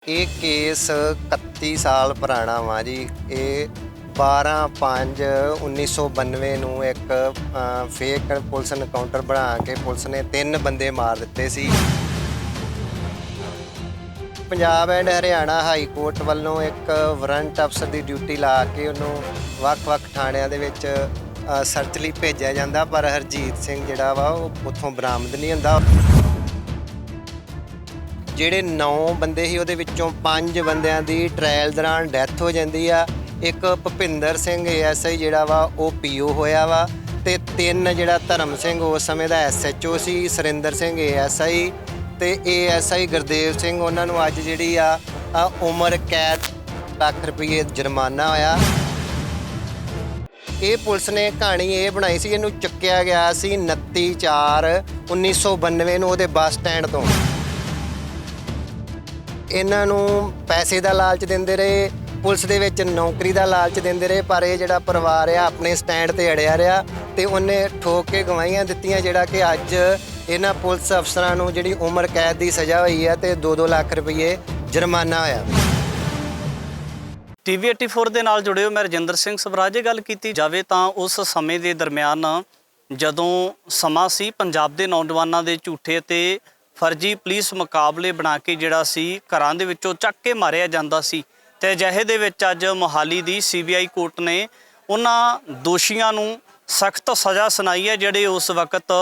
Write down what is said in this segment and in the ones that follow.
ਇਹ ਕੇਸ 31 ਸਾਲ ਪੁਰਾਣਾ ਵਾ ਜੀ। ਇਹ 12/5/1992 ਨੂੰ ਇੱਕ ਫੇਕ ਪੁਲਿਸ ਐਨਕਾਊਂਟਰ ਬਣਾ ਕੇ ਪੁਲਿਸ ਨੇ 3 ਬੰਦੇ ਮਾਰ ਦਿੱਤੇ ਸੀ। Punjab and Haryana high court ਵੱਲੋਂ ਇੱਕ ਵਾਰੰਟ ਅਫਸਰ ਦੀ ਡਿਊਟੀ ਲਾ ਕੇ ਉਹਨੂੰ ਵੱਖ-ਵੱਖ ਥਾਣਿਆਂ ਦੇ ਵਿੱਚ ਸਰਚ ਲਈ ਭੇਜਿਆ ਜਾਂਦਾ, ਪਰ ਹਰਜੀਤ ਸਿੰਘ ਜਿਹੜਾ ਵਾ ਉਹ ਉੱਥੋਂ ਬਰਾਮਦ ਨਹੀਂ ਹੁੰਦਾ। ਜਿਹੜੇ 9 ਬੰਦੇ ਸੀ ਉਹਦੇ ਵਿੱਚੋਂ 5 ਬੰਦਿਆਂ ਦੀ ਟ੍ਰਾਇਲ ਦੌਰਾਨ ਡੈਥ ਹੋ ਜਾਂਦੀ ਆ। ਇੱਕ ਭੁਪਿੰਦਰ ਸਿੰਘ ASI ਜਿਹੜਾ ਵਾ ਉਹ PO ਹੋਇਆ ਵਾ, ਤੇ 3 ਜਿਹੜਾ ਧਰਮ ਸਿੰਘ ਉਸ ਸਮੇਂ ਦਾ SHO ਸੀ, ਸੁਰਿੰਦਰ ਸਿੰਘ ASI ਤੇ ASI ਗੁਰਦੇਵ ਸਿੰਘ, ਉਹਨਾਂ ਨੂੰ ਅੱਜ ਜਿਹੜੀ ਆ ਉਮਰ ਕੈਦ ਲੱਖ ਰੁਪਏ ਜੁਰਮਾਨਾ ਹੋਇਆ। ਇਹ ਪੁਲਿਸ ਨੇ ਕਹਾਣੀ ਇਹ ਬਣਾਈ ਸੀ, ਇਹਨੂੰ ਚੁੱਕਿਆ ਗਿਆ ਸੀ 29/4/1992 ਨੂੰ ਉਹਦੇ ਬੱਸ ਸਟੈਂਡ ਤੋਂ। ਇਹਨਾਂ ਨੂੰ ਪੈਸੇ ਦਾ ਲਾਲਚ ਦਿੰਦੇ ਰਹੇ, ਪੁਲਿਸ ਦੇ ਵਿੱਚ ਨੌਕਰੀ ਦਾ ਲਾਲਚ ਦਿੰਦੇ ਰਹੇ, ਪਰ ਇਹ ਜਿਹੜਾ ਪਰਿਵਾਰ ਆ ਆਪਣੇ ਸਟੈਂਡ ਤੇ ਅੜਿਆ ਰਿਹਾ ਤੇ ਉਹਨੇ ਠੋਕ ਕੇ ਗਵਾਹੀਆਂ ਦਿੱਤੀਆਂ, ਜਿਹੜਾ ਕਿ ਅੱਜ ਇਹਨਾਂ ਪੁਲਿਸ ਅਫਸਰਾਂ ਨੂੰ ਜਿਹੜੀ ਉਮਰ ਕੈਦ ਦੀ ਸਜ਼ਾ ਹੋਈ ਹੈ ਤੇ 2-2 ਲੱਖ ਰੁਪਏ ਜੁਰਮਾਨਾ ਹੋਇਆ। TV 84 ਦੇ ਨਾਲ ਜੁੜੇ ਹੋ, ਮੈਂ ਰਜਿੰਦਰ ਸਿੰਘ ਸਵਰਾਜ। ਗੱਲ ਕੀਤੀ ਜਾਵੇ ਤਾਂ ਉਸ ਸਮੇਂ ਦੇ ਦਰਮਿਆਨ ਜਦੋਂ ਸਮਾਂ ਸੀ ਪੰਜਾਬ ਦੇ ਨੌਜਵਾਨਾਂ ਦੇ ਝੂਠੇ ਅਤੇ ਫਰਜ਼ੀ ਪੁਲਿਸ ਮੁਕਾਬਲੇ ਬਣਾ ਕੇ ਜਿਹੜਾ ਸੀ ਘਰਾਂ ਦੇ ਵਿੱਚੋਂ ਚੱਕ ਕੇ ਮਾਰਿਆ ਜਾਂਦਾ ਸੀ, ਤੇ ਅਜਿਹੇ ਦੇ ਵਿੱਚ ਅੱਜ ਮੋਹਾਲੀ ਦੀ CBI ਕੋਰਟ ਨੇ ਉਹਨਾਂ ਦੋਸ਼ੀਆਂ ਨੂੰ ਸਖਤ ਸਜ਼ਾ ਸੁਣਾਈ ਹੈ ਜਿਹੜੇ ਉਸ ਵਕਤ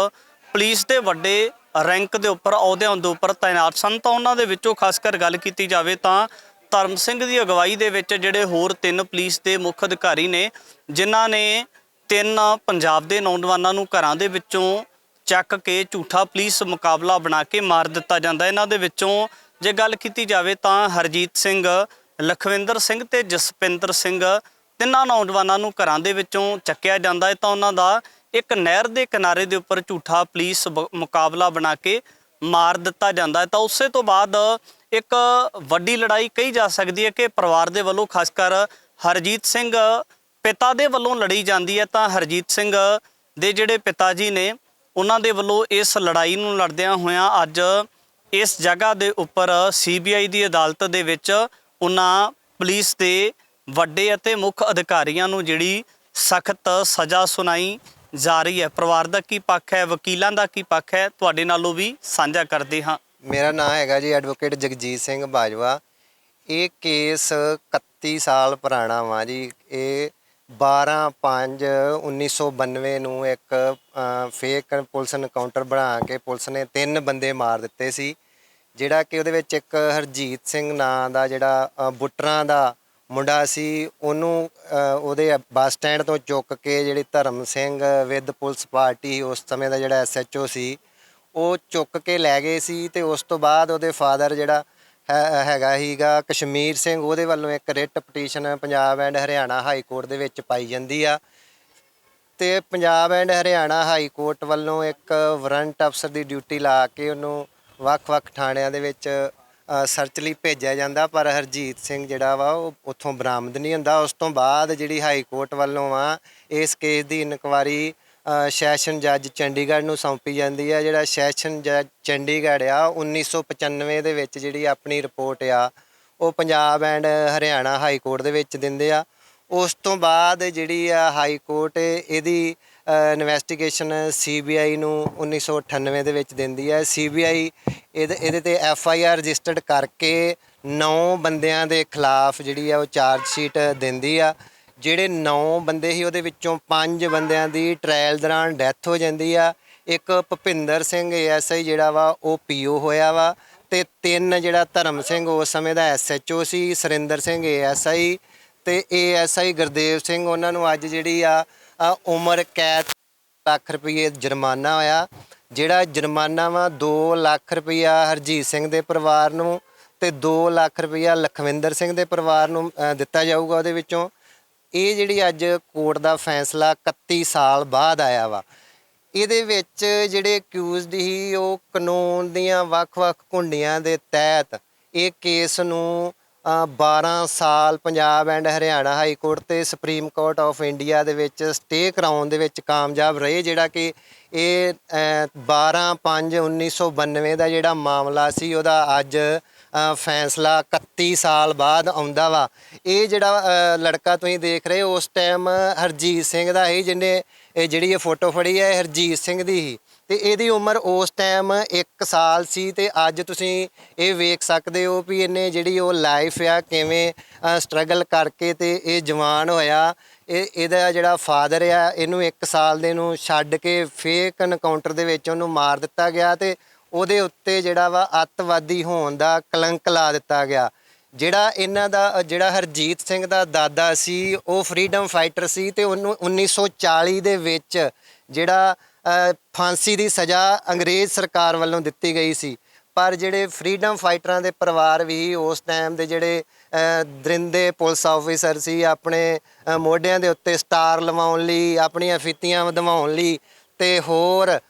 ਪੁਲਿਸ ਦੇ ਵੱਡੇ ਰੈਂਕ ਦੇ ਉੱਪਰ ਅਹੁਦਿਆਂ ਦੇ ਉੱਪਰ ਤਾਇਨਾਤ ਸਨ। ਤਾਂ ਉਹਨਾਂ ਦੇ ਵਿੱਚੋਂ ਖਾਸ ਕਰ ਗੱਲ ਕੀਤੀ ਜਾਵੇ ਤਾਂ ਧਰਮ ਸਿੰਘ ਦੀ ਅਗਵਾਈ ਦੇ ਵਿੱਚ ਜਿਹੜੇ ਹੋਰ 3 ਪੁਲਿਸ ਦੇ ਮੁੱਖ ਅਧਿਕਾਰੀ ਨੇ, ਜਿਨ੍ਹਾਂ ਨੇ 3 ਪੰਜਾਬ ਦੇ ਨੌਜਵਾਨਾਂ ਨੂੰ ਘਰਾਂ ਦੇ ਵਿੱਚੋਂ ਚੱਕ ਕੇ ਝੂਠਾ ਪੁਲਿਸ ਮੁਕਾਬਲਾ ਬਣਾ ਕੇ ਮਾਰ ਦਿੱਤਾ ਜਾਂਦਾ। ਇਹਨਾਂ ਦੇ ਵਿੱਚੋਂ ਜੇ ਗੱਲ ਕੀਤੀ ਜਾਵੇ ਤਾਂ ਹਰਜੀਤ ਸਿੰਘ, ਲਖਵਿੰਦਰ ਸਿੰਘ ਤੇ ਜਸਪਿੰਦਰ ਸਿੰਘ, 3 ਨੌਜਵਾਨਾਂ ਨੂੰ ਘਰਾਂ ਦੇ ਵਿੱਚੋਂ ਚੱਕਿਆ ਜਾਂਦਾ ਹੈ ਤਾਂ ਉਹਨਾਂ ਦਾ ਇੱਕ ਨਹਿਰ ਦੇ ਕਿਨਾਰੇ ਦੇ ਉੱਪਰ ਝੂਠਾ ਪੁਲਿਸ ਮੁਕਾਬਲਾ ਬਣਾ ਕੇ ਮਾਰ ਦਿੱਤਾ ਜਾਂਦਾ ਹੈ। ਤਾਂ ਉਸੇ ਤੋਂ ਬਾਅਦ ਇੱਕ ਵੱਡੀ ਲੜਾਈ ਕਹੀ ਜਾ ਸਕਦੀ ਹੈ ਕਿ ਪਰਿਵਾਰ ਦੇ ਵੱਲੋਂ ਖਾਸ ਕਰ ਹਰਜੀਤ ਸਿੰਘ ਪਿਤਾ ਦੇ ਵੱਲੋਂ ਲੜੀ ਜਾਂਦੀ ਹੈ। ਤਾਂ ਹਰਜੀਤ ਸਿੰਘ ਦੇ ਜਿਹੜੇ ਪਿਤਾ ਜੀ ਨੇ, ਉਹਨਾਂ ਦੇ ਵੱਲੋਂ ਇਸ ਲੜਾਈ ਨੂੰ ਲੜਦਿਆਂ ਹੋਇਆਂ ਅੱਜ ਇਸ ਜਗ੍ਹਾ ਦੇ ਉੱਪਰ CBI ਦੀ ਅਦਾਲਤ ਦੇ ਵਿੱਚ ਉਹਨਾਂ ਪੁਲਿਸ ਦੇ ਵੱਡੇ ਅਤੇ ਮੁੱਖ ਅਧਿਕਾਰੀਆਂ ਨੂੰ ਜਿਹੜੀ ਸਖਤ ਸਜ਼ਾ ਸੁਣਾਈ ਜਾ ਰਹੀ ਹੈ। ਪਰਿਵਾਰ ਦਾ ਕੀ ਪੱਖ ਹੈ, ਵਕੀਲਾਂ ਦਾ ਕੀ ਪੱਖ ਹੈ, ਤੁਹਾਡੇ ਨਾਲੋਂ ਵੀ ਸਾਂਝਾ ਕਰਦੇ ਹਾਂ। ਮੇਰਾ ਨਾਮ ਹੈਗਾ ਜੀ ਐਡਵੋਕੇਟ ਜਗਜੀਤ ਸਿੰਘ ਬਾਜਵਾ। ਇਹ ਕੇਸ 31 ਸਾਲ ਪੁਰਾਣਾ ਵਾ ਜੀ। ਇਹ 12/5/1992 ਨੂੰ ਇੱਕ ਫੇਕ ਪੁਲਿਸ ਐਨਕਾਊਂਟਰ ਬਣਾ ਕੇ ਪੁਲਿਸ ਨੇ 3 ਬੰਦੇ ਮਾਰ ਦਿੱਤੇ ਸੀ, ਜਿਹੜਾ ਕਿ ਉਹਦੇ ਵਿੱਚ ਇੱਕ ਹਰਜੀਤ ਸਿੰਘ ਨਾਂ ਦਾ ਜਿਹੜਾ ਬੁੱਟਰਾਂ ਦਾ ਮੁੰਡਾ ਸੀ, ਉਹਨੂੰ ਉਹਦੇ ਬੱਸ ਸਟੈਂਡ ਤੋਂ ਚੁੱਕ ਕੇ ਜਿਹੜੀ ਧਰਮ ਸਿੰਘ ਵਿਦ ਪੁਲਿਸ ਪਾਰਟੀ ਉਸ ਸਮੇਂ ਦਾ ਜਿਹੜਾ SHO ਸੀ, ਉਹ ਚੁੱਕ ਕੇ ਲੈ ਗਏ ਸੀ। ਤੇ ਉਸ ਤੋਂ ਬਾਅਦ ਉਹਦੇ ਫਾਦਰ ਜਿਹੜਾ ਹੈਗਾ ਹੀਗਾ ਕਸ਼ਮੀਰ ਸਿੰਘ, ਉਹਦੇ ਵੱਲੋਂ ਇੱਕ writ petition Punjab and Haryana high court ਦੇ ਵਿੱਚ ਪਾਈ ਜਾਂਦੀ ਆ, ਤੇ Punjab and Haryana high court ਵੱਲੋਂ ਇੱਕ ਵਾਰੰਟ ਅਫਸਰ ਦੀ ਡਿਊਟੀ ਲਾ ਕੇ ਉਹਨੂੰ ਵੱਖ-ਵੱਖ ਥਾਣਿਆਂ ਦੇ ਵਿੱਚ ਸਰਚ ਲਈ ਭੇਜਿਆ ਜਾਂਦਾ, ਪਰ ਹਰਜੀਤ ਸਿੰਘ ਜਿਹੜਾ ਵਾ ਉਹ ਉੱਥੋਂ ਬਰਾਮਦ ਨਹੀਂ ਹੁੰਦਾ। ਉਸ ਤੋਂ ਬਾਅਦ ਜਿਹੜੀ ਹਾਈ ਕੋਰਟ ਵੱਲੋਂ ਆ ਇਸ ਕੇਸ ਦੀ ਇਨਕੁਆਇਰੀ ਸੈਸ਼ਨ ਜੱਜ ਚੰਡੀਗੜ੍ਹ ਨੂੰ ਸੌਂਪੀ ਜਾਂਦੀ ਹੈ। ਜਿਹੜਾ ਸੈਸ਼ਨ ਜੱਜ ਚੰਡੀਗੜ੍ਹ ਆ 1995 ਦੇ ਵਿੱਚ ਜਿਹੜੀ ਆਪਣੀ ਰਿਪੋਰਟ ਆ ਉਹ Punjab and Haryana high court ਦੇ ਵਿੱਚ ਦਿੰਦੇ ਆ। ਉਸ ਤੋਂ ਬਾਅਦ ਜਿਹੜੀ ਆ ਹਾਈ ਕੋਰਟ ਇਹਦੀ ਇਨਵੈਸਟੀਗੇਸ਼ਨ CBI ਨੂੰ 1998 ਦੇ ਵਿੱਚ ਦਿੰਦੀ ਹੈ। CBI ਇਹਦੇ ਤੇ FIR ਰਜਿਸਟਰਡ ਕਰਕੇ 9 ਬੰਦਿਆਂ ਦੇ ਖਿਲਾਫ ਜਿਹੜੀ ਆ ਉਹ ਚਾਰਜ ਸ਼ੀਟ ਦਿੰਦੀ ਆ। ਜਿਹੜੇ 9 ਬੰਦੇ ਸੀ ਉਹਦੇ ਵਿੱਚੋਂ 5 ਬੰਦਿਆਂ ਦੀ ਟ੍ਰਾਇਲ ਦੌਰਾਨ ਡੈਥ ਹੋ ਜਾਂਦੀ ਆ। ਇੱਕ ਭੁਪਿੰਦਰ ਸਿੰਘ ASI ਜਿਹੜਾ ਵਾ ਉਹ PO ਹੋਇਆ ਵਾ, ਤੇ 3 ਜਿਹੜਾ ਧਰਮ ਸਿੰਘ ਉਸ ਸਮੇਂ ਦਾ SHO ਸੀ, ਸੁਰਿੰਦਰ ਸਿੰਘ ASI ਤੇ ASI ਗੁਰਦੇਵ ਸਿੰਘ, ਉਹਨਾਂ ਨੂੰ ਅੱਜ ਜਿਹੜੀ ਆ ਉਮਰ ਕੈਦ ਲੱਖ ਰੁਪਏ ਜੁਰਮਾਨਾ ਹੋਇਆ। ਜਿਹੜਾ ਜੁਰਮਾਨਾ ਵਾ 2 ਲੱਖ ਰੁਪਈਆ ਹਰਜੀਤ ਸਿੰਘ ਦੇ ਪਰਿਵਾਰ ਨੂੰ ਤੇ 2 ਲੱਖ ਰੁਪਈਆ ਲਖਵਿੰਦਰ ਸਿੰਘ ਦੇ ਪਰਿਵਾਰ ਨੂੰ ਦਿੱਤਾ ਜਾਊਗਾ ਉਹਦੇ ਵਿੱਚੋਂ। ਇਹ ਜਿਹੜੀ ਅੱਜ ਕੋਰਟ ਦਾ ਫੈਸਲਾ 31 ਸਾਲ ਬਾਅਦ ਆਇਆ ਵਾ, ਇਹਦੇ ਵਿੱਚ ਜਿਹੜੇ ਅਕਿਊਜ਼ਡ ਸੀ ਉਹ ਕਾਨੂੰਨ ਦੀਆਂ ਵੱਖ-ਵੱਖ ਘੁੰਡੀਆਂ ਦੇ ਤਹਿਤ ਇਹ ਕੇਸ ਨੂੰ 12 ਸਾਲ Punjab and Haryana high court ਤੇ ਸੁਪਰੀਮ ਕੋਰਟ ਆਫ ਇੰਡੀਆ ਦੇ ਵਿੱਚ ਸਟੇ ਕਰਾਉਣ ਦੇ ਵਿੱਚ ਕਾਮਯਾਬ ਰਹੇ। ਜਿਹੜਾ ਕਿ ਇਹ 12/5/1992 ਦਾ ਜਿਹੜਾ ਮਾਮਲਾ ਸੀ ਉਹਦਾ ਅੱਜ ਫੈਸਲਾ 31 ਸਾਲ ਬਾਅਦ ਆਉਂਦਾ ਵਾ। ਇਹ ਜਿਹੜਾ ਲੜਕਾ ਤੁਸੀਂ ਦੇਖ ਰਹੇ ਹੋ ਉਸ ਟਾਈਮ ਹਰਜੀਤ ਸਿੰਘ ਦਾ ਹੀ, ਜਿਹਨੇ ਇਹ ਜਿਹੜੀ ਇਹ ਫੋਟੋ ਫੜੀ ਹੈ ਹਰਜੀਤ ਸਿੰਘ ਦੀ ਹੀ, ਤੇ ਇਹਦੀ ਉਮਰ ਉਸ ਟਾਈਮ 1 ਸਾਲ ਸੀ। ਤੇ ਅੱਜ ਤੁਸੀਂ ਇਹ ਵੇਖ ਸਕਦੇ ਹੋ ਵੀ ਇਹਨੇ ਜਿਹੜੀ ਉਹ ਲਾਈਫ ਆ ਕਿਵੇਂ ਸਟਰਗਲ ਕਰਕੇ ਤੇ ਇਹ ਜਵਾਨ ਹੋਇਆ। ਇਹਦਾ ਜਿਹੜਾ ਫਾਦਰ ਆ ਇਹਨੂੰ 1 ਸਾਲ ਦੇ ਨੂੰ ਛੱਡ ਕੇ ਫੇਕ ਐਨਕਾਊਂਟਰ ਦੇ ਵਿੱਚ ਉਹਨੂੰ ਮਾਰ ਦਿੱਤਾ ਗਿਆ ਤੇ ਉਹਦੇ ਉੱਤੇ ਜਿਹੜਾ ਵਾ ਅੱਤਵਾਦੀ ਹੋਣ ਦਾ ਕਲੰਕ ਲਾ ਦਿੱਤਾ ਗਿਆ। ਜਿਹੜਾ ਇਹਨਾਂ ਦਾ ਜਿਹੜਾ ਹਰਜੀਤ ਸਿੰਘ ਦਾ ਦਾਦਾ ਸੀ ਉਹ ਫਰੀडम ਫਾਈਟਰ ਸੀ ਤੇ ਉਹਨੂੰ 1940 ਦੇ ਵਿੱਚ ਜਿਹੜਾ ਫਾਂਸੀ ਦੀ ਸਜ਼ਾ ਅੰਗਰੇਜ਼ ਸਰਕਾਰ ਵੱਲੋਂ ਦਿੱਤੀ ਗਈ ਸੀ। ਪਰ ਜਿਹੜੇ ਫਰੀडम ਫਾਈਟਰਾਂ ਦੇ ਪਰਿਵਾਰ ਵੀ ਉਸ ਟਾਈਮ ਦੇ ਜਿਹੜੇ ਦਰਿੰਦੇ ਪੁਲਿਸ ਆਫੀਸਰ ਸੀ, ਆਪਣੇ ਮੋਢਿਆਂ ਦੇ ਉੱਤੇ ਸਟਾਰ ਲਵਾਉਣ ਲਈ, ਆਪਣੀਆਂ ਫਿੱਤੀਆਂ ਵਧਵਾਉਣ ਲਈ ਤੇ ਹੋਰ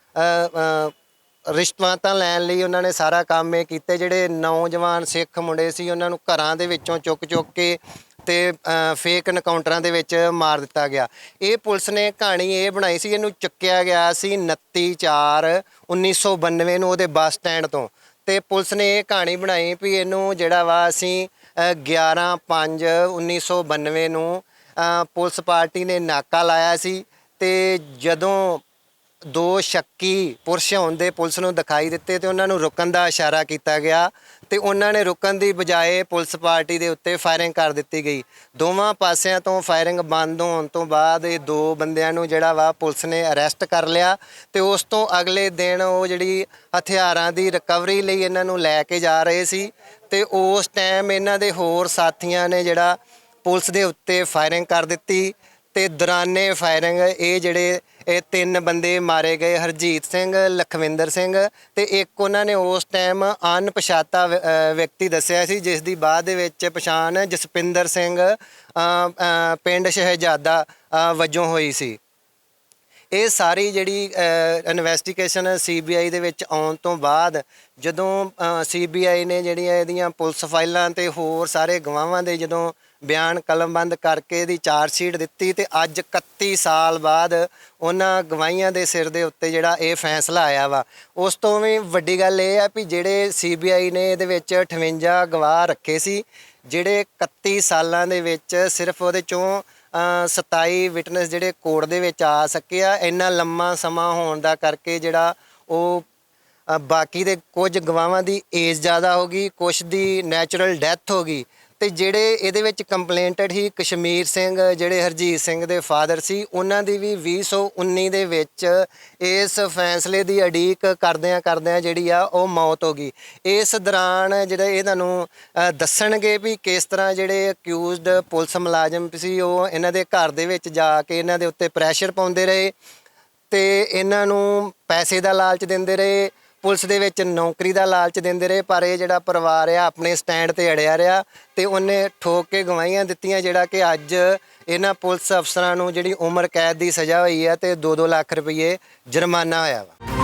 ਰਿਸ਼ਵਤਾਂ ਲੈਣ ਲਈ ਉਹਨਾਂ ਨੇ ਸਾਰਾ ਕੰਮ ਇਹ ਕੀਤੇ। ਜਿਹੜੇ ਨੌਜਵਾਨ ਸਿੱਖ ਮੁੰਡੇ ਸੀ ਉਹਨਾਂ ਨੂੰ ਘਰਾਂ ਦੇ ਵਿੱਚੋਂ ਚੁੱਕ ਕੇ ਤੇ ਫੇਕ ਐਨਕਾਊਂਟਰਾਂ ਦੇ ਵਿੱਚ ਮਾਰ ਦਿੱਤਾ ਗਿਆ। ਇਹ ਪੁਲਿਸ ਨੇ ਕਹਾਣੀ ਇਹ ਬਣਾਈ ਸੀ, ਇਹਨੂੰ ਚੁੱਕਿਆ ਗਿਆ ਸੀ 29/4/1992 ਨੂੰ ਉਹਦੇ ਬੱਸ ਸਟੈਂਡ ਤੋਂ, ਤੇ ਪੁਲਿਸ ਨੇ ਇਹ ਕਹਾਣੀ ਬਣਾਈ ਵੀ ਇਹਨੂੰ ਜਿਹੜਾ ਵਾ ਅਸੀਂ 11/5/1992 ਨੂੰ ਪੁਲਿਸ ਪਾਰਟੀ ਨੇ ਨਾਕਾ ਲਾਇਆ ਸੀ। ਤੇ ਜਦੋਂ 2 ਸ਼ੱਕੀ ਪੁਰਸ਼ ਹੁੰਦੇ ਪੁਲਿਸ ਨੂੰ ਦਿਖਾਈ ਦਿੱਤੇ ਤੇ ਉਹਨਾਂ ਨੂੰ ਰੁਕਣ ਦਾ ਇਸ਼ਾਰਾ ਕੀਤਾ ਗਿਆ ਤੇ ਉਹਨਾਂ ਨੇ ਰੁਕਣ ਦੀ ਬਜਾਏ ਪੁਲਿਸ ਪਾਰਟੀ ਦੇ ਉੱਤੇ ਫਾਇਰਿੰਗ ਕਰ ਦਿੱਤੀ ਗਈ। ਦੋਵਾਂ ਪਾਸਿਆਂ ਤੋਂ ਫਾਇਰਿੰਗ ਬੰਦ ਹੋਣ ਤੋਂ ਬਾਅਦ ਇਹ 2 ਬੰਦਿਆਂ ਨੂੰ ਜਿਹੜਾ ਵਾ ਪੁਲਿਸ ਨੇ ਅਰੈਸਟ ਕਰ ਲਿਆ ਤੇ ਉਸ ਤੋਂ ਅਗਲੇ ਦਿਨ ਉਹ ਜਿਹੜੀ ਹਥਿਆਰਾਂ ਦੀ ਰਿਕਵਰੀ ਲਈ ਇਹਨਾਂ ਨੂੰ ਲੈ ਕੇ ਜਾ ਰਹੇ ਸੀ ਤੇ ਉਸ ਟਾਈਮ ਇਹਨਾਂ ਦੇ ਹੋਰ ਸਾਥੀਆਂ ਨੇ ਜਿਹੜਾ ਪੁਲਿਸ ਦੇ ਉੱਤੇ ਫਾਇਰਿੰਗ ਕਰ ਦਿੱਤੀ ਤੇ ਦੌਰਾਨੇ ਫਾਇਰਿੰਗ ਇਹ 3 ਬੰਦੇ ਮਾਰੇ ਗਏ, ਹਰਜੀਤ ਸਿੰਘ, ਲਖਵਿੰਦਰ ਸਿੰਘ ਤੇ ਇੱਕ ਉਹਨਾਂ ਨੇ ਉਸ ਟਾਈਮ ਅਣਪਛਾਤਾ ਵਿਅਕਤੀ ਦੱਸਿਆ ਸੀ ਜਿਸ ਦੀ ਬਾਅਦ ਦੇ ਵਿੱਚ ਪਛਾਣ ਜਸਪਿੰਦਰ ਸਿੰਘ ਪਿੰਡ ਸ਼ਹਿਜ਼ਾਦਾ ਵਜੋਂ ਹੋਈ ਸੀ। ਇਹ ਸਾਰੀ ਜਿਹੜੀ ਇਨਵੈਸਟੀਗੇਸ਼ਨ CBI ਦੇ ਵਿੱਚ ਆਉਣ ਤੋਂ ਬਾਅਦ ਜਦੋਂ CBI ਨੇ ਜਿਹੜੀਆਂ ਇਹਦੀਆਂ ਪੁਲਿਸ ਫਾਈਲਾਂ ਤੇ ਹੋਰ ਸਾਰੇ ਗਵਾਹਾਂ ਦੇ ਜਦੋਂ ਬਿਆਨ ਕਲਮਬੰਦ ਕਰਕੇ ਇਹਦੀ ਚਾਰਜ ਸ਼ੀਟ ਦਿੱਤੀ ਤੇ ਅੱਜ 31 ਸਾਲ ਬਾਅਦ ਉਹਨਾਂ ਗਵਾਹੀਆਂ ਦੇ ਸਿਰ ਦੇ ਉੱਤੇ ਜਿਹੜਾ ਇਹ ਫੈਸਲਾ ਆਇਆ ਵਾ। ਉਸ ਤੋਂ ਵੀ ਵੱਡੀ ਗੱਲ ਇਹ ਆ ਵੀ ਜਿਹੜੇ CBI ਨੇ ਇਹਦੇ ਵਿੱਚ 58 ਗਵਾਹ ਰੱਖੇ ਸੀ, ਜਿਹੜੇ 31 ਸਾਲਾਂ ਦੇ ਵਿੱਚ ਸਿਰਫ ਉਹਦੇ ਚੋਂ 27 ਵਿਟਨੈਸ ਜਿਹੜੇ ਕੋਰਟ ਦੇ ਵਿੱਚ ਆ ਸਕੇ ਆ। ਇੰਨਾ ਲੰਮਾ ਸਮਾਂ ਹੋਣ ਦਾ ਕਰਕੇ ਜਿਹੜਾ ਉਹ ਬਾਕੀ ਦੇ ਕੁਝ ਗਵਾਹਾਂ ਦੀ ਏਜ ਜ਼ਿਆਦਾ ਹੋ ਗਈ, ਕੁਛ ਦੀ ਨੈਚੁਰਲ ਡੈਥ ਹੋ ਗਈ ਤੇ ਜਿਹੜੇ ਇਹਦੇ ਵਿੱਚ ਕੰਪਲੇਂਟਡ ਸੀ ਕਸ਼ਮੀਰ ਸਿੰਘ ਜਿਹੜੇ ਹਰਜੀਤ ਸਿੰਘ ਦੇ ਫਾਦਰ ਸੀ, ਉਹਨਾਂ ਦੀ ਵੀ 2019 ਦੇ ਵਿੱਚ ਇਸ ਫੈਸਲੇ ਦੀ ਉਡੀਕ ਕਰਦਿਆਂ ਜਿਹੜੀ ਆ ਉਹ ਮੌਤ ਹੋ ਗਈ। ਇਸ ਦੌਰਾਨ ਜਿਹੜੇ ਇਹ ਤੁਹਾਨੂੰ ਦੱਸਣਗੇ ਵੀ ਕਿਸ ਤਰ੍ਹਾਂ ਜਿਹੜੇ ਅਕਿਊਜ਼ਡ ਪੁਲਿਸ ਮੁਲਾਜ਼ਮ ਸੀ ਉਹ ਇਹਨਾਂ ਦੇ ਘਰ ਦੇ ਵਿੱਚ ਜਾ ਕੇ ਇਹਨਾਂ ਦੇ ਉੱਤੇ ਪ੍ਰੈਸ਼ਰ ਪਾਉਂਦੇ ਰਹੇ ਤੇ ਇਹਨਾਂ ਨੂੰ ਪੈਸੇ ਦਾ ਲਾਲਚ ਦਿੰਦੇ ਰਹੇ, ਪੁਲਿਸ ਦੇ ਵਿੱਚ ਨੌਕਰੀ ਦਾ ਲਾਲਚ ਦਿੰਦੇ ਰਹੇ। ਪਰ ਇਹ ਜਿਹੜਾ ਪਰਿਵਾਰ ਆ ਆਪਣੇ ਸਟੈਂਡ ਤੇ ਅੜਿਆ ਰਿਹਾ ਤੇ ਉਹਨੇ ਠੋਕ ਕੇ ਗਵਾਹੀਆਂ ਦਿੱਤੀਆਂ, ਜਿਹੜਾ ਕਿ ਅੱਜ ਇਹਨਾਂ ਪੁਲਿਸ ਅਫਸਰਾਂ ਨੂੰ ਜਿਹੜੀ ਉਮਰ ਕੈਦ ਦੀ ਸਜ਼ਾ ਹੋਈ ਹੈ ਤੇ 2-2 ਲੱਖ ਰੁਪਏ ਜੁਰਮਾਨਾ ਹੋਇਆ ਵਾ।